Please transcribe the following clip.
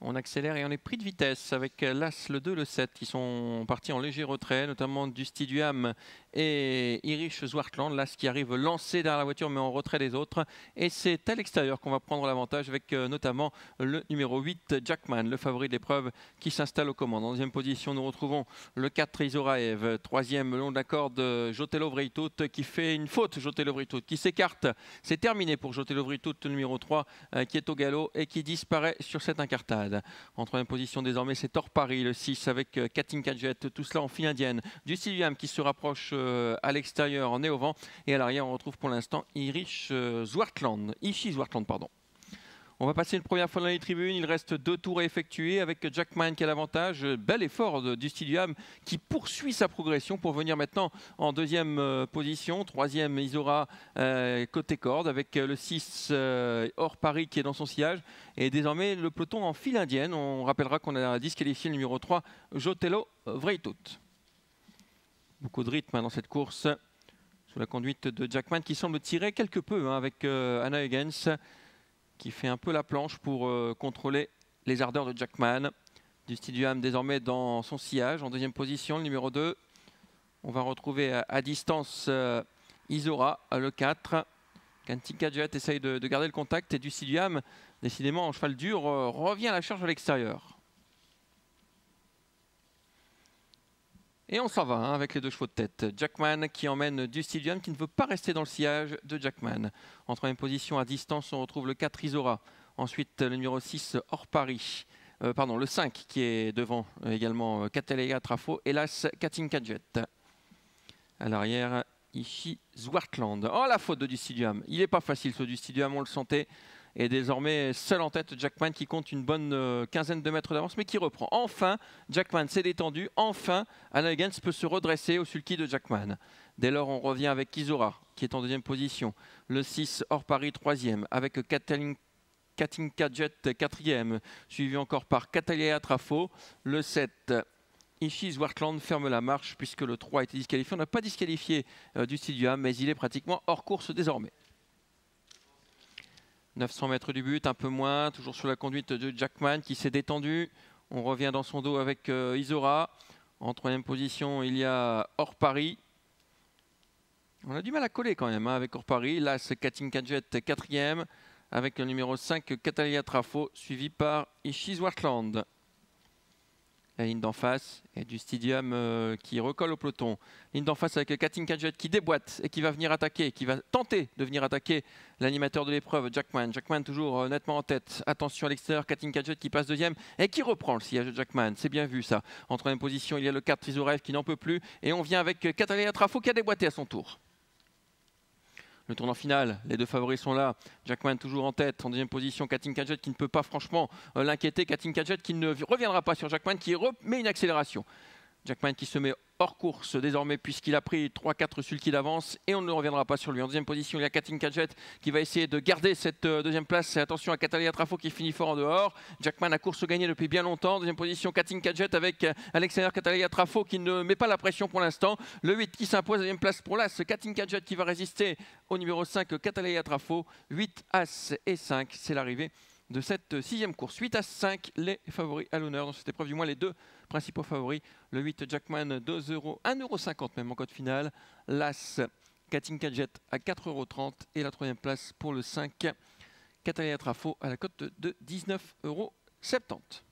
On accélère et on est pris de vitesse avec l'As, le 2, le 7 qui sont partis en léger retrait, notamment du Styduam et Irish Zwartland. L'As qui arrive lancé derrière la voiture mais en retrait des autres. Et c'est à l'extérieur qu'on va prendre l'avantage avec notamment le numéro 8, Jackman, le favori de l'épreuve qui s'installe aux commandes. En deuxième position, nous retrouvons le 4, Isoraev. Troisième, le long de la corde, Jotelo Vreitout qui fait une faute. Jotelo Vreitout qui s'écarte. C'est terminé pour Jotelo Vreitout, le numéro 3 qui est au galop et qui disparaît sur cette incartade. En troisième position désormais c'est Paris, le 6 avec Katinka Jet, tout cela en file indienne. Du Styduam qui se rapproche à l'extérieur en nez au vent et à l'arrière on retrouve pour l'instant Irish Zwartland, Ishi Zwartland pardon. On va passer une première fois dans les tribunes, il reste 2 tours à effectuer avec Jackman qui a l'avantage. Bel effort du Styduam qui poursuit sa progression pour venir maintenant en deuxième position. Troisième Isora côté corde avec le 6 Paris qui est dans son sillage. Et désormais le peloton en file indienne. On rappellera qu'on a disqualifié le numéro 3 Jotelo Vreitout. Beaucoup de rythme dans cette course sous la conduite de Jackman qui semble tirer quelque peu avec Anna Huygens, qui fait un peu la planche pour contrôler les ardeurs de Jackman. Du Styduam désormais dans son sillage. En deuxième position, le numéro 2. On va retrouver à distance Isora, le 4. Katinka Jet essaye de garder le contact et du Styduam, décidément en cheval dur, revient à la charge à l'extérieur. Et on s'en va avec les 2 chevaux de tête. Jackman qui emmène du Styduam qui ne veut pas rester dans le sillage de Jackman. En troisième position à distance, on retrouve le 4 Isora. Ensuite le numéro 6 Paris. Pardon, le 5 qui est devant également Catalea Trafo. Et l'As Katinka Jet. À l'arrière, Ishi Zwartland. Oh la faute de du Styduam. Il n'est pas facile ce du Styduam, on le sentait. Et désormais seul en tête Jackman qui compte une bonne quinzaine de mètres d'avance mais qui reprend. Enfin, Jackman s'est détendu. Enfin, Anna Huygens peut se redresser au sulky de Jackman. Dès lors, on revient avec Isora qui est en deuxième position. Le 6 Paris troisième avec Katinka Jet quatrième. Suivi encore par Catalea Trafo. Le 7 Ishi Zwartland ferme la marche puisque le 3 a été disqualifié. On n'a pas disqualifié du Styduam mais il est pratiquement hors course désormais. 900 mètres du but, un peu moins, toujours sur la conduite de Jackman qui s'est détendu. On revient dans son dos avec Isora. En troisième position, il y a Paris. On a du mal à coller quand même avec Paris. Là, c'est Katinka Jet quatrième avec le numéro 5 Catalea Trafo suivi par Ishi Zwartland. La ligne d'en face et du Styduam qui recolle au peloton. Ligne d'en face avec Katinka Jet qui déboîte et qui va venir attaquer, qui va tenter de venir attaquer l'animateur de l'épreuve, Jackman. Jackman toujours nettement en tête. Attention à l'extérieur, Katinka Jet qui passe deuxième et qui reprend le sillage de Jackman. C'est bien vu ça. En troisième position, il y a le 4 Isoraev qui n'en peut plus. Et on vient avec Catalea Trafo qui a déboîté à son tour. Le tournant final, les 2 favoris sont là. Jackman toujours en tête, en deuxième position. Katinka Jet qui ne peut pas franchement l'inquiéter. Katinka Jet qui ne reviendra pas sur Jackman, qui remet une accélération. Jackman qui se met hors course désormais puisqu'il a pris 3-4 sulky d'avance et on ne reviendra pas sur lui. En deuxième position, il y a Katinka Jet qui va essayer de garder cette deuxième place. Et attention à Catalea Trafo qui finit fort en dehors. Jackman a course gagnée depuis bien longtemps. Deuxième position, Katinka Jet avec à l'extérieur Catalea Trafo qui ne met pas la pression pour l'instant. Le 8 qui s'impose, deuxième place pour l'As. Katinka Jet qui va résister au numéro 5 Catalea Trafo. 8, As et 5, c'est l'arrivée de cette 6e course. 8 à 5, les favoris à l'honneur dans cette épreuve, du moins les 2 principaux favoris. Le 8 Jackman, 2 €, 1,50 € même en code final. L'As Katinka Jet à 4,30 € et la 3e place pour le 5 Catalea Trafo à la cote de 19,70 €.